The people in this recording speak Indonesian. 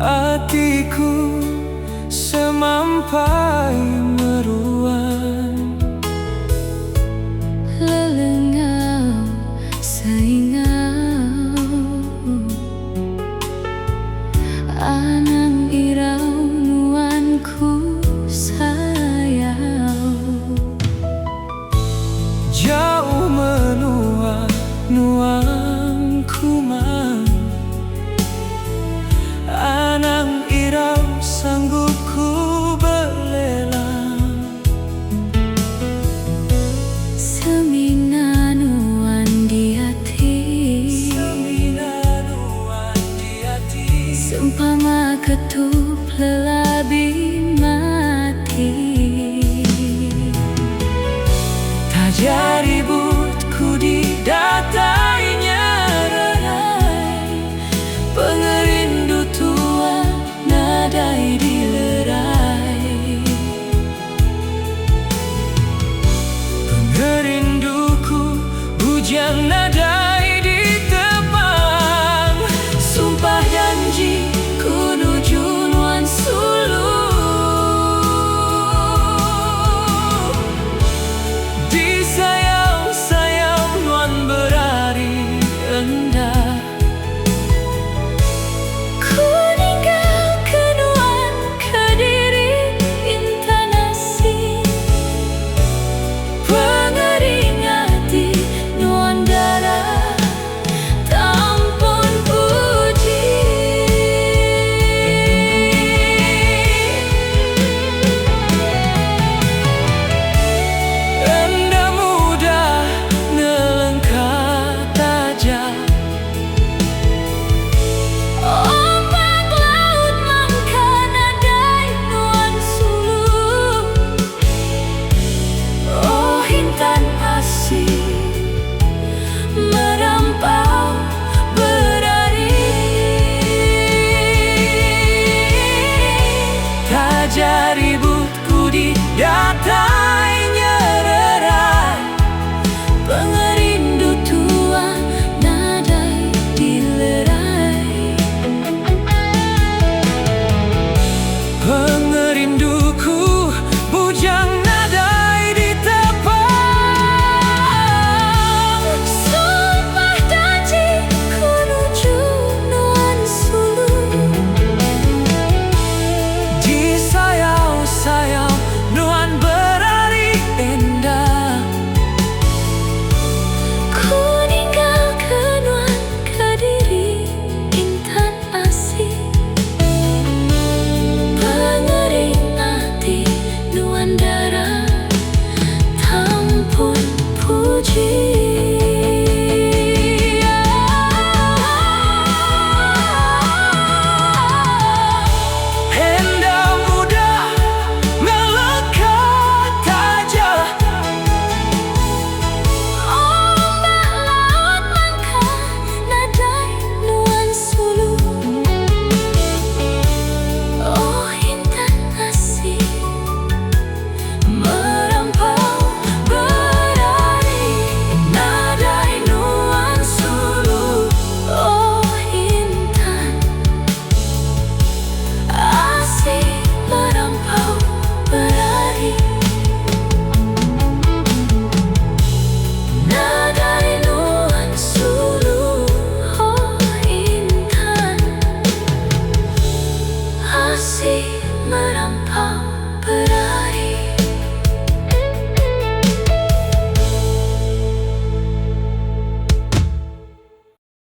hatiku semampai meruan. Lelengau saingau anang irau nuanku sayau. Jauh menua nuanku mang, anang irau sanggup ku belelang. Semina nuan di hati, seumpama ketup lelabi mati. Taja ributku didatainya rerai, pengerindu tua nadai dilerai. Pengerinduku bujang nadai ditepang, sumpah janji ku nuju nuan sulu. Disayang-sayang nuan berari endah, Ku ninggalkan nuan Kediri intan asih, pengering hati nuan darah tampun puji. Enda muda nelengkah taja, Ombak laut langka nadai nuan sulu. oh intan asih merampau berari. Taja ributku didatainya rerai, Pengerindu tua nadai dilerai. pengerinduku bujang nadai ditepang. Sumpah janji ku nuju nuan sulu. Disayau-sayau nuan berari endah, Ku ninggalkan nuan Kediri intan asih, pengering hati nuan darah tampun puji. Enda muda melekah taja, Ombak laut langka nadai nuan sulu. Oh intan asih merampau berari, nadai nuan sulu. Oh intan Asih merampau berari, nadai nuan sulu. Oh intan Asih merampau